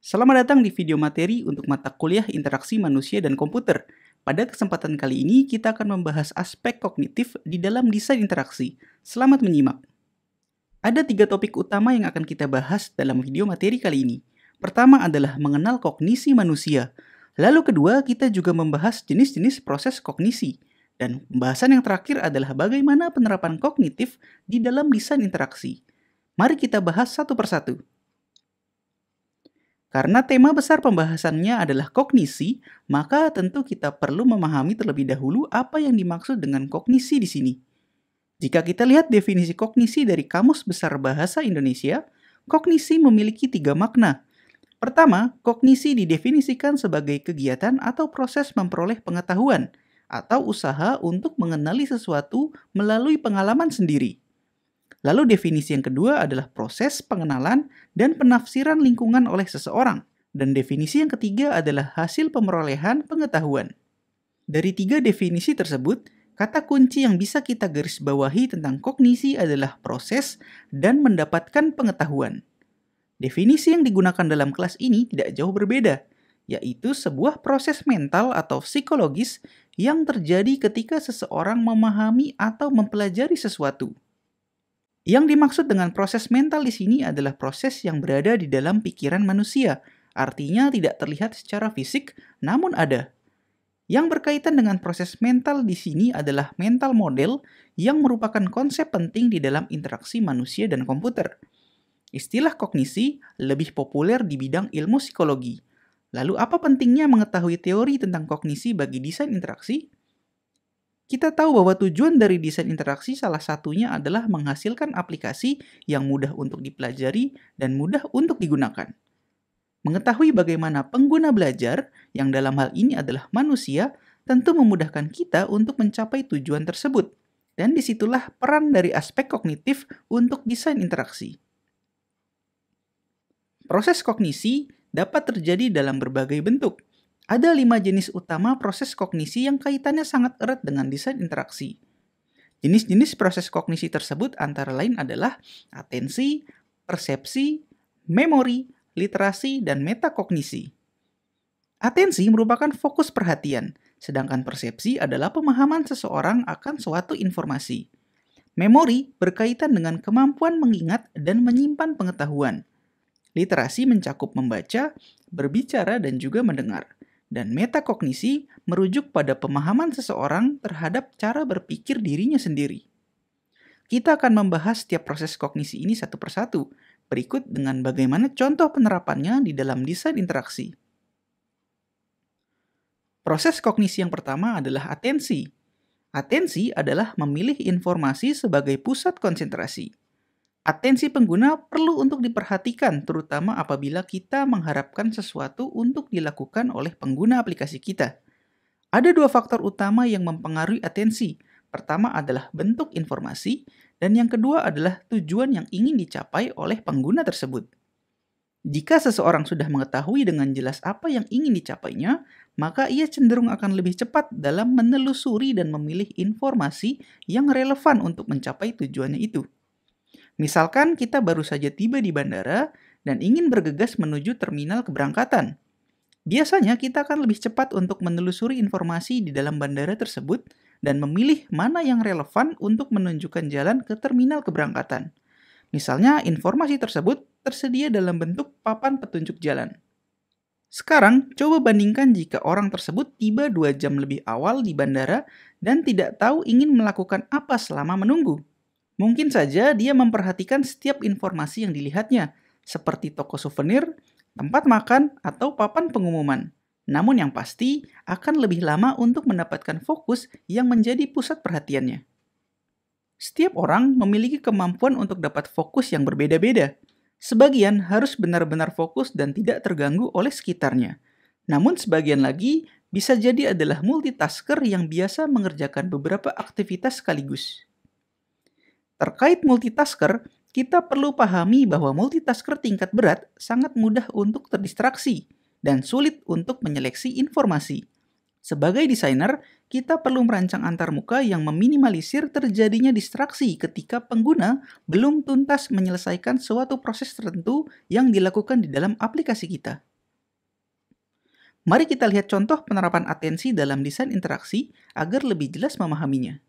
Selamat datang di video materi untuk mata kuliah Interaksi Manusia dan Komputer. Pada kesempatan kali ini, kita akan membahas aspek kognitif di dalam desain interaksi. Selamat menyimak. Ada 3 topik utama yang akan kita bahas dalam video materi kali ini. Pertama adalah mengenal kognisi manusia. Lalu kedua, kita juga membahas jenis-jenis proses kognisi. Dan pembahasan yang terakhir adalah bagaimana penerapan kognitif di dalam desain interaksi. Mari kita bahas satu persatu. Karena tema besar pembahasannya adalah kognisi, maka tentu kita perlu memahami terlebih dahulu apa yang dimaksud dengan kognisi di sini. Jika kita lihat definisi kognisi dari Kamus Besar Bahasa Indonesia, kognisi memiliki 3 makna. Pertama, kognisi didefinisikan sebagai kegiatan atau proses memperoleh pengetahuan atau usaha untuk mengenali sesuatu melalui pengalaman sendiri. Lalu definisi yang kedua adalah proses pengenalan dan penafsiran lingkungan oleh seseorang. Dan definisi yang ketiga adalah hasil pemerolehan pengetahuan. Dari 3 definisi tersebut, kata kunci yang bisa kita garis bawahi tentang kognisi adalah proses dan mendapatkan pengetahuan. Definisi yang digunakan dalam kelas ini tidak jauh berbeda, yaitu sebuah proses mental atau psikologis yang terjadi ketika seseorang memahami atau mempelajari sesuatu. Yang dimaksud dengan proses mental di sini adalah proses yang berada di dalam pikiran manusia, artinya tidak terlihat secara fisik, namun ada. Yang berkaitan dengan proses mental di sini adalah mental model yang merupakan konsep penting di dalam interaksi manusia dan komputer. Istilah kognisi lebih populer di bidang ilmu psikologi. Lalu apa pentingnya mengetahui teori tentang kognisi bagi desain interaksi? Kita tahu bahwa tujuan dari desain interaksi salah satunya adalah menghasilkan aplikasi yang mudah untuk dipelajari dan mudah untuk digunakan. Mengetahui bagaimana pengguna belajar, yang dalam hal ini adalah manusia, tentu memudahkan kita untuk mencapai tujuan tersebut. Dan disitulah peran dari aspek kognitif untuk desain interaksi. Proses kognisi dapat terjadi dalam berbagai bentuk. Ada 5 jenis utama proses kognisi yang kaitannya sangat erat dengan desain interaksi. Jenis-jenis proses kognisi tersebut antara lain adalah atensi, persepsi, memori, literasi, dan metakognisi. Atensi merupakan fokus perhatian, sedangkan persepsi adalah pemahaman seseorang akan suatu informasi. Memori berkaitan dengan kemampuan mengingat dan menyimpan pengetahuan. Literasi mencakup membaca, berbicara, dan juga mendengar. Dan metakognisi merujuk pada pemahaman seseorang terhadap cara berpikir dirinya sendiri. Kita akan membahas setiap proses kognisi ini satu persatu, berikut dengan bagaimana contoh penerapannya di dalam desain interaksi. Proses kognisi yang pertama adalah atensi. Atensi adalah memilih informasi sebagai pusat konsentrasi. Atensi pengguna perlu untuk diperhatikan, terutama apabila kita mengharapkan sesuatu untuk dilakukan oleh pengguna aplikasi kita. Ada 2 faktor utama yang mempengaruhi atensi. Pertama adalah bentuk informasi, dan yang kedua adalah tujuan yang ingin dicapai oleh pengguna tersebut. Jika seseorang sudah mengetahui dengan jelas apa yang ingin dicapainya, maka ia cenderung akan lebih cepat dalam menelusuri dan memilih informasi yang relevan untuk mencapai tujuannya itu. Misalkan kita baru saja tiba di bandara dan ingin bergegas menuju terminal keberangkatan. Biasanya kita akan lebih cepat untuk menelusuri informasi di dalam bandara tersebut dan memilih mana yang relevan untuk menunjukkan jalan ke terminal keberangkatan. Misalnya, informasi tersebut tersedia dalam bentuk papan petunjuk jalan. Sekarang, coba bandingkan jika orang tersebut tiba 2 jam lebih awal di bandara dan tidak tahu ingin melakukan apa selama menunggu. Mungkin saja dia memperhatikan setiap informasi yang dilihatnya, seperti toko souvenir, tempat makan, atau papan pengumuman. Namun yang pasti, akan lebih lama untuk mendapatkan fokus yang menjadi pusat perhatiannya. Setiap orang memiliki kemampuan untuk dapat fokus yang berbeda-beda. Sebagian harus benar-benar fokus dan tidak terganggu oleh sekitarnya. Namun sebagian lagi bisa jadi adalah multitasker yang biasa mengerjakan beberapa aktivitas sekaligus. Terkait multitasker, kita perlu pahami bahwa multitasker tingkat berat sangat mudah untuk terdistraksi dan sulit untuk menyeleksi informasi. Sebagai desainer, kita perlu merancang antarmuka yang meminimalisir terjadinya distraksi ketika pengguna belum tuntas menyelesaikan suatu proses tertentu yang dilakukan di dalam aplikasi kita. Mari kita lihat contoh penerapan atensi dalam desain interaksi agar lebih jelas memahaminya.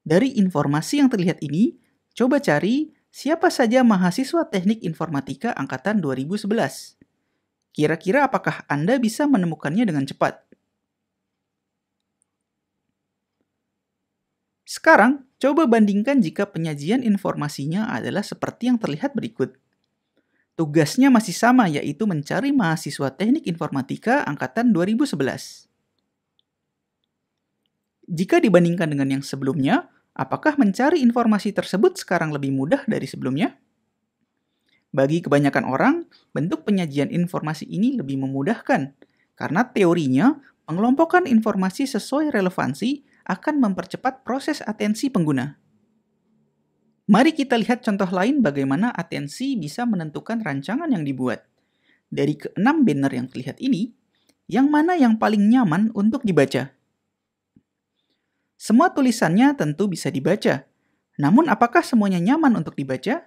Dari informasi yang terlihat ini, coba cari siapa saja mahasiswa Teknik Informatika angkatan 2011. Kira-kira apakah Anda bisa menemukannya dengan cepat? Sekarang, coba bandingkan jika penyajian informasinya adalah seperti yang terlihat berikut. Tugasnya masih sama, yaitu mencari mahasiswa Teknik Informatika angkatan 2011. Jika dibandingkan dengan yang sebelumnya, apakah mencari informasi tersebut sekarang lebih mudah dari sebelumnya? Bagi kebanyakan orang, bentuk penyajian informasi ini lebih memudahkan, karena teorinya pengelompokan informasi sesuai relevansi akan mempercepat proses atensi pengguna. Mari kita lihat contoh lain bagaimana atensi bisa menentukan rancangan yang dibuat. Dari ke-6 banner yang terlihat ini, yang mana yang paling nyaman untuk dibaca? Semua tulisannya tentu bisa dibaca. Namun apakah semuanya nyaman untuk dibaca?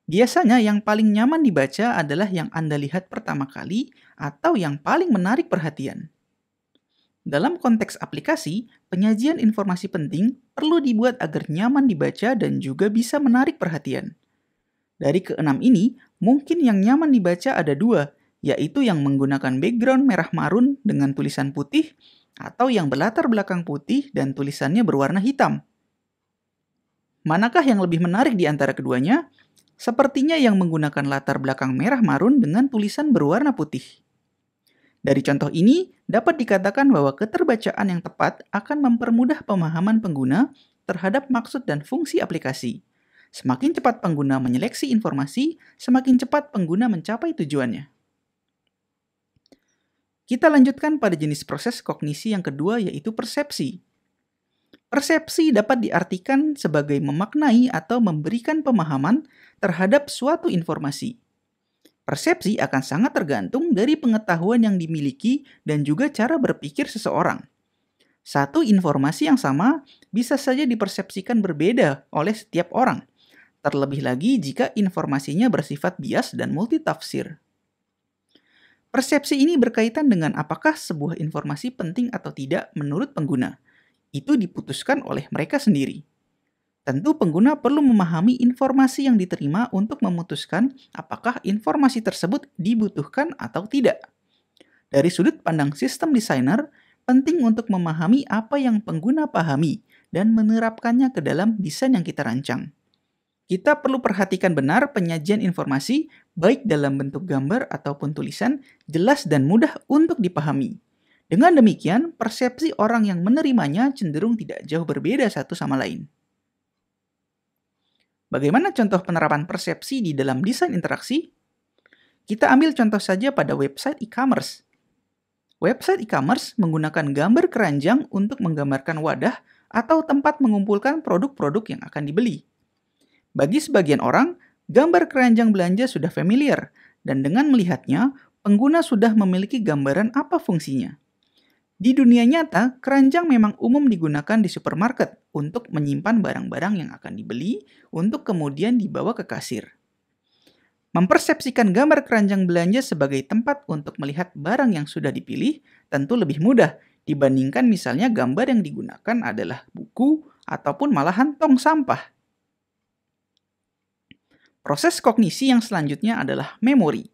Biasanya yang paling nyaman dibaca adalah yang Anda lihat pertama kali atau yang paling menarik perhatian. Dalam konteks aplikasi, penyajian informasi penting perlu dibuat agar nyaman dibaca dan juga bisa menarik perhatian. Dari ke-6 ini, mungkin yang nyaman dibaca ada dua, yaitu yang menggunakan background merah marun dengan tulisan putih atau yang berlatar belakang putih dan tulisannya berwarna hitam. Manakah yang lebih menarik di antara keduanya? Sepertinya yang menggunakan latar belakang merah marun dengan tulisan berwarna putih. Dari contoh ini, dapat dikatakan bahwa keterbacaan yang tepat akan mempermudah pemahaman pengguna terhadap maksud dan fungsi aplikasi. Semakin cepat pengguna menyeleksi informasi, semakin cepat pengguna mencapai tujuannya. Kita lanjutkan pada jenis proses kognisi yang kedua, yaitu persepsi. Persepsi dapat diartikan sebagai memaknai atau memberikan pemahaman terhadap suatu informasi. Persepsi akan sangat tergantung dari pengetahuan yang dimiliki dan juga cara berpikir seseorang. Satu informasi yang sama bisa saja dipersepsikan berbeda oleh setiap orang, terlebih lagi jika informasinya bersifat bias dan multitafsir. Persepsi ini berkaitan dengan apakah sebuah informasi penting atau tidak menurut pengguna. Itu diputuskan oleh mereka sendiri. Tentu pengguna perlu memahami informasi yang diterima untuk memutuskan apakah informasi tersebut dibutuhkan atau tidak. Dari sudut pandang sistem desainer, penting untuk memahami apa yang pengguna pahami dan menerapkannya ke dalam desain yang kita rancang. Kita perlu perhatikan benar penyajian informasi, baik dalam bentuk gambar ataupun tulisan, jelas dan mudah untuk dipahami. Dengan demikian, persepsi orang yang menerimanya cenderung tidak jauh berbeda satu sama lain. Bagaimana contoh penerapan persepsi di dalam desain interaksi? Kita ambil contoh saja pada website e-commerce. Website e-commerce menggunakan gambar keranjang untuk menggambarkan wadah atau tempat mengumpulkan produk-produk yang akan dibeli. Bagi sebagian orang, gambar keranjang belanja sudah familiar, dan dengan melihatnya, pengguna sudah memiliki gambaran apa fungsinya. Di dunia nyata, keranjang memang umum digunakan di supermarket untuk menyimpan barang-barang yang akan dibeli untuk kemudian dibawa ke kasir. Mempersepsikan gambar keranjang belanja sebagai tempat untuk melihat barang yang sudah dipilih tentu lebih mudah dibandingkan misalnya gambar yang digunakan adalah buku ataupun malahan tong sampah. Proses kognisi yang selanjutnya adalah memori.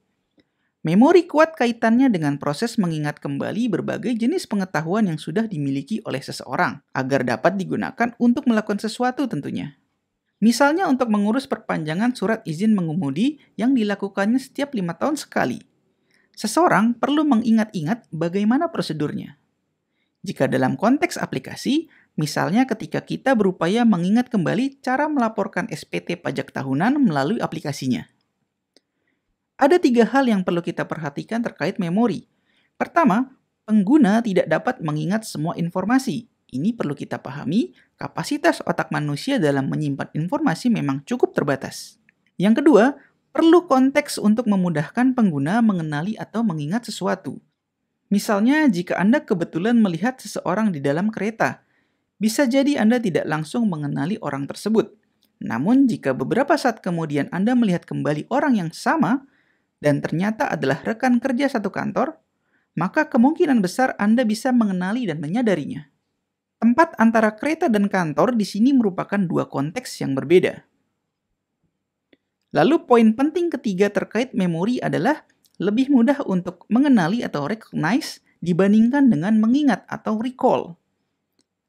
Memori kuat kaitannya dengan proses mengingat kembali berbagai jenis pengetahuan yang sudah dimiliki oleh seseorang, agar dapat digunakan untuk melakukan sesuatu tentunya. Misalnya untuk mengurus perpanjangan surat izin mengemudi yang dilakukannya setiap 5 tahun sekali. Seseorang perlu mengingat-ingat bagaimana prosedurnya. Jika dalam konteks aplikasi, misalnya ketika kita berupaya mengingat kembali cara melaporkan SPT pajak tahunan melalui aplikasinya. Ada 3 hal yang perlu kita perhatikan terkait memori. Pertama, pengguna tidak dapat mengingat semua informasi. Ini perlu kita pahami, kapasitas otak manusia dalam menyimpan informasi memang cukup terbatas. Yang kedua, perlu konteks untuk memudahkan pengguna mengenali atau mengingat sesuatu. Misalnya, jika Anda kebetulan melihat seseorang di dalam kereta, bisa jadi Anda tidak langsung mengenali orang tersebut. Namun, jika beberapa saat kemudian Anda melihat kembali orang yang sama, dan ternyata adalah rekan kerja satu kantor, maka kemungkinan besar Anda bisa mengenali dan menyadarinya. Tempat antara kereta dan kantor di sini merupakan dua konteks yang berbeda. Lalu poin penting ketiga terkait memori adalah lebih mudah untuk mengenali atau recognize dibandingkan dengan mengingat atau recall.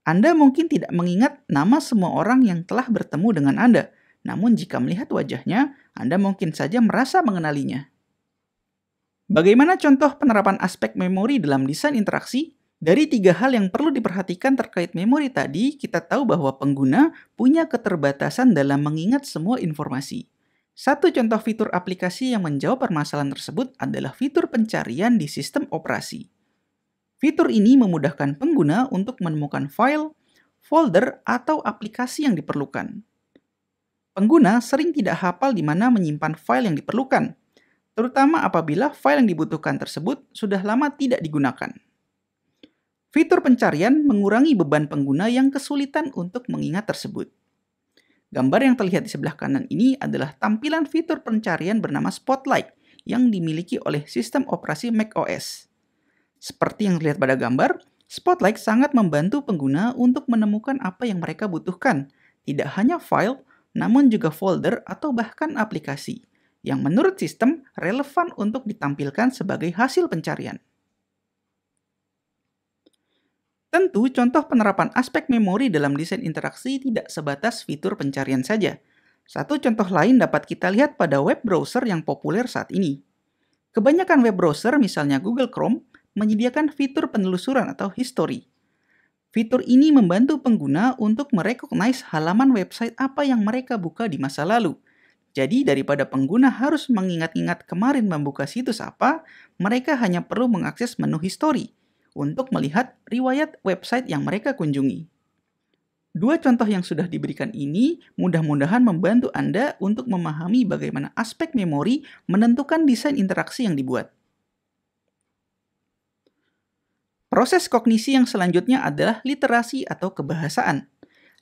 Anda mungkin tidak mengingat nama semua orang yang telah bertemu dengan Anda, namun jika melihat wajahnya, Anda mungkin saja merasa mengenalinya. Bagaimana contoh penerapan aspek memori dalam desain interaksi? Dari tiga hal yang perlu diperhatikan terkait memori tadi, kita tahu bahwa pengguna punya keterbatasan dalam mengingat semua informasi. Satu contoh fitur aplikasi yang menjawab permasalahan tersebut adalah fitur pencarian di sistem operasi. Fitur ini memudahkan pengguna untuk menemukan file, folder, atau aplikasi yang diperlukan. Pengguna sering tidak hafal di mana menyimpan file yang diperlukan, terutama apabila file yang dibutuhkan tersebut sudah lama tidak digunakan. Fitur pencarian mengurangi beban pengguna yang kesulitan untuk mengingat tersebut. Gambar yang terlihat di sebelah kanan ini adalah tampilan fitur pencarian bernama Spotlight yang dimiliki oleh sistem operasi macOS. Seperti yang terlihat pada gambar, Spotlight sangat membantu pengguna untuk menemukan apa yang mereka butuhkan, tidak hanya file, namun juga folder atau bahkan aplikasi, yang menurut sistem relevan untuk ditampilkan sebagai hasil pencarian. Tentu, contoh penerapan aspek memori dalam desain interaksi tidak sebatas fitur pencarian saja. Satu contoh lain dapat kita lihat pada web browser yang populer saat ini. Kebanyakan web browser, misalnya Google Chrome, menyediakan fitur penelusuran atau history. Fitur ini membantu pengguna untuk merecognize halaman website apa yang mereka buka di masa lalu. Jadi, daripada pengguna harus mengingat-ingat kemarin membuka situs apa, mereka hanya perlu mengakses menu history untuk melihat riwayat website yang mereka kunjungi. Dua contoh yang sudah diberikan ini mudah-mudahan membantu Anda untuk memahami bagaimana aspek memori menentukan desain interaksi yang dibuat. Proses kognisi yang selanjutnya adalah literasi atau kebahasaan.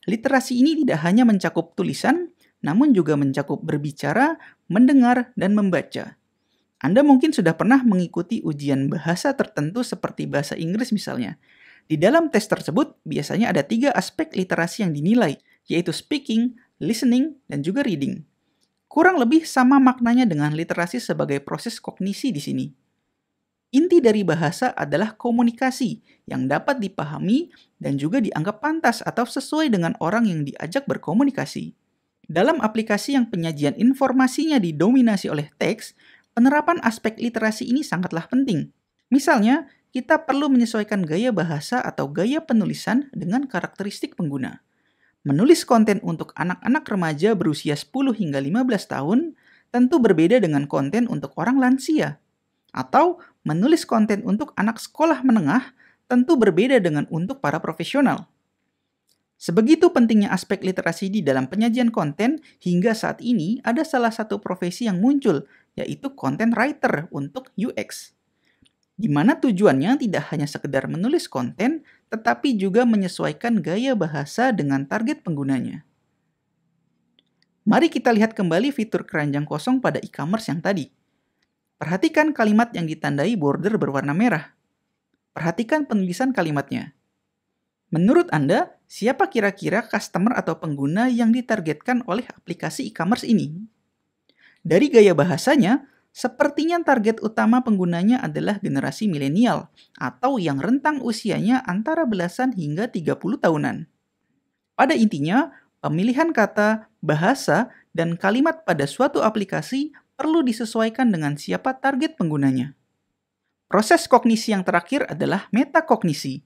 Literasi ini tidak hanya mencakup tulisan, namun juga mencakup berbicara, mendengar, dan membaca. Anda mungkin sudah pernah mengikuti ujian bahasa tertentu seperti bahasa Inggris misalnya. Di dalam tes tersebut, biasanya ada 3 aspek literasi yang dinilai, yaitu speaking, listening, dan juga reading. Kurang lebih sama maknanya dengan literasi sebagai proses kognisi di sini. Inti dari bahasa adalah komunikasi yang dapat dipahami dan juga dianggap pantas atau sesuai dengan orang yang diajak berkomunikasi. Dalam aplikasi yang penyajian informasinya didominasi oleh teks, penerapan aspek literasi ini sangatlah penting. Misalnya, kita perlu menyesuaikan gaya bahasa atau gaya penulisan dengan karakteristik pengguna. Menulis konten untuk anak-anak remaja berusia 10 hingga 15 tahun tentu berbeda dengan konten untuk orang lansia. Atau menulis konten untuk anak sekolah menengah tentu berbeda dengan untuk para profesional. Sebegitu pentingnya aspek literasi di dalam penyajian konten, hingga saat ini ada salah satu profesi yang muncul, yaitu content writer untuk UX. Di mana tujuannya tidak hanya sekedar menulis konten, tetapi juga menyesuaikan gaya bahasa dengan target penggunanya. Mari kita lihat kembali fitur keranjang kosong pada e-commerce yang tadi. Perhatikan kalimat yang ditandai border berwarna merah. Perhatikan penulisan kalimatnya. Menurut Anda, siapa kira-kira customer atau pengguna yang ditargetkan oleh aplikasi e-commerce ini? Dari gaya bahasanya, sepertinya target utama penggunanya adalah generasi milenial atau yang rentang usianya antara belasan hingga 30 tahunan. Pada intinya, pemilihan kata, bahasa, dan kalimat pada suatu aplikasi perlu disesuaikan dengan siapa target penggunanya. Proses kognisi yang terakhir adalah metakognisi.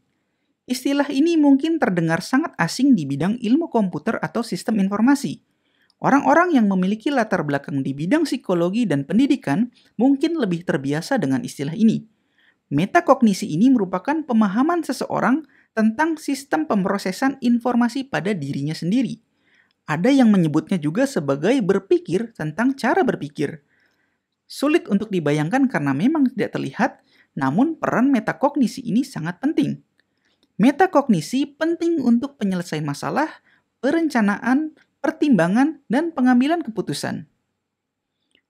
Istilah ini mungkin terdengar sangat asing di bidang ilmu komputer atau sistem informasi. Orang-orang yang memiliki latar belakang di bidang psikologi dan pendidikan mungkin lebih terbiasa dengan istilah ini. Metakognisi ini merupakan pemahaman seseorang tentang sistem pemrosesan informasi pada dirinya sendiri. Ada yang menyebutnya juga sebagai berpikir tentang cara berpikir. Sulit untuk dibayangkan karena memang tidak terlihat, namun peran metakognisi ini sangat penting. Metakognisi penting untuk penyelesaian masalah, perencanaan, pertimbangan, dan pengambilan keputusan.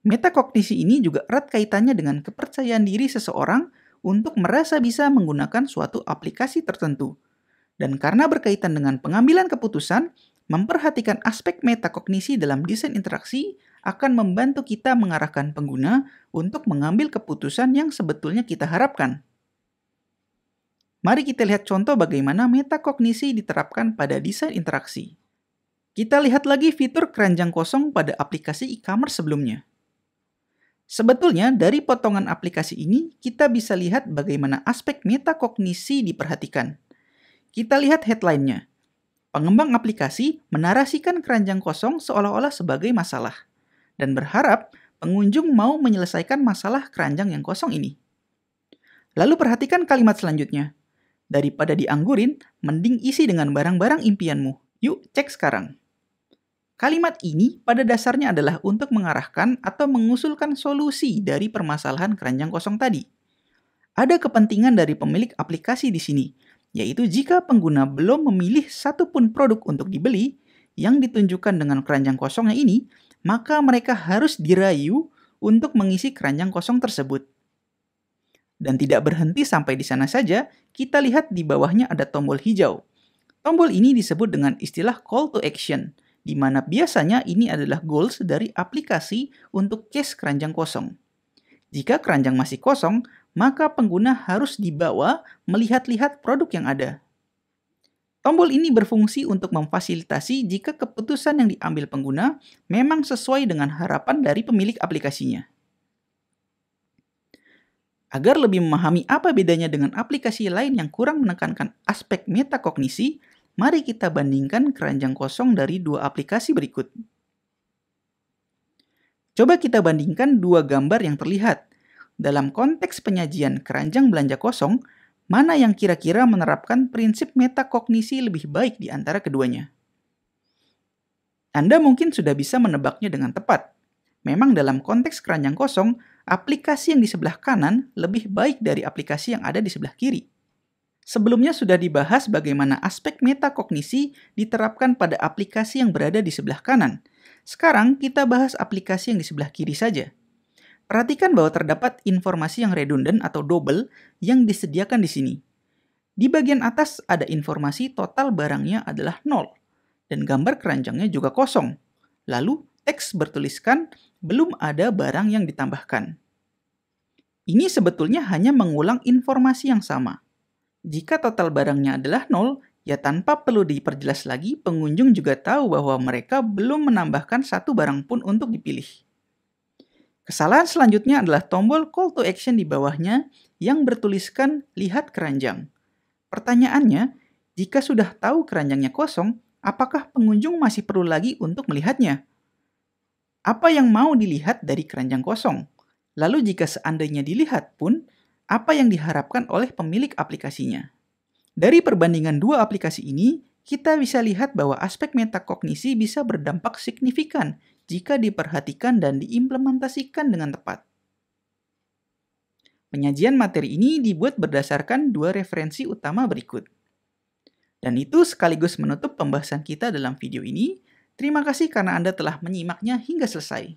Metakognisi ini juga erat kaitannya dengan kepercayaan diri seseorang untuk merasa bisa menggunakan suatu aplikasi tertentu. Dan karena berkaitan dengan pengambilan keputusan, memperhatikan aspek metakognisi dalam desain interaksi akan membantu kita mengarahkan pengguna untuk mengambil keputusan yang sebetulnya kita harapkan. Mari kita lihat contoh bagaimana metakognisi diterapkan pada desain interaksi. Kita lihat lagi fitur keranjang kosong pada aplikasi e-commerce sebelumnya. Sebetulnya dari potongan aplikasi ini kita bisa lihat bagaimana aspek metakognisi diperhatikan. Kita lihat headline-nya. Pengembang aplikasi menarasikan keranjang kosong seolah-olah sebagai masalah dan berharap pengunjung mau menyelesaikan masalah keranjang yang kosong ini. Lalu perhatikan kalimat selanjutnya. Daripada dianggurin, mending isi dengan barang-barang impianmu. Yuk, cek sekarang. Kalimat ini pada dasarnya adalah untuk mengarahkan atau mengusulkan solusi dari permasalahan keranjang kosong tadi. Ada kepentingan dari pemilik aplikasi di sini, yaitu jika pengguna belum memilih satupun produk untuk dibeli yang ditunjukkan dengan keranjang kosongnya ini, maka mereka harus dirayu untuk mengisi keranjang kosong tersebut. Dan tidak berhenti sampai di sana saja, kita lihat di bawahnya ada tombol hijau. Tombol ini disebut dengan istilah call to action, di mana biasanya ini adalah goals dari aplikasi untuk case keranjang kosong. Jika keranjang masih kosong, maka pengguna harus dibawa melihat-lihat produk yang ada. Tombol ini berfungsi untuk memfasilitasi jika keputusan yang diambil pengguna memang sesuai dengan harapan dari pemilik aplikasinya. Agar lebih memahami apa bedanya dengan aplikasi lain yang kurang menekankan aspek metakognisi, mari kita bandingkan keranjang kosong dari dua aplikasi berikut. Coba kita bandingkan dua gambar yang terlihat. Dalam konteks penyajian keranjang belanja kosong, mana yang kira-kira menerapkan prinsip metakognisi lebih baik di antara keduanya? Anda mungkin sudah bisa menebaknya dengan tepat. Memang dalam konteks keranjang kosong, aplikasi yang di sebelah kanan lebih baik dari aplikasi yang ada di sebelah kiri. Sebelumnya sudah dibahas bagaimana aspek metakognisi diterapkan pada aplikasi yang berada di sebelah kanan. Sekarang kita bahas aplikasi yang di sebelah kiri saja. Perhatikan bahwa terdapat informasi yang redundant atau double yang disediakan di sini. Di bagian atas ada informasi total barangnya adalah 0 dan gambar keranjangnya juga kosong. Lalu teks bertuliskan belum ada barang yang ditambahkan. Ini sebetulnya hanya mengulang informasi yang sama. Jika total barangnya adalah 0, ya tanpa perlu diperjelas lagi, pengunjung juga tahu bahwa mereka belum menambahkan satu barang pun untuk dipilih. Kesalahan selanjutnya adalah tombol call to action di bawahnya yang bertuliskan lihat keranjang. Pertanyaannya, jika sudah tahu keranjangnya kosong, apakah pengunjung masih perlu lagi untuk melihatnya? Apa yang mau dilihat dari keranjang kosong? Lalu jika seandainya dilihat pun, apa yang diharapkan oleh pemilik aplikasinya? Dari perbandingan dua aplikasi ini, kita bisa lihat bahwa aspek metakognisi bisa berdampak signifikan jika diperhatikan dan diimplementasikan dengan tepat. Penyajian materi ini dibuat berdasarkan dua referensi utama berikut. Dan itu sekaligus menutup pembahasan kita dalam video ini. Terima kasih karena Anda telah menyimaknya hingga selesai.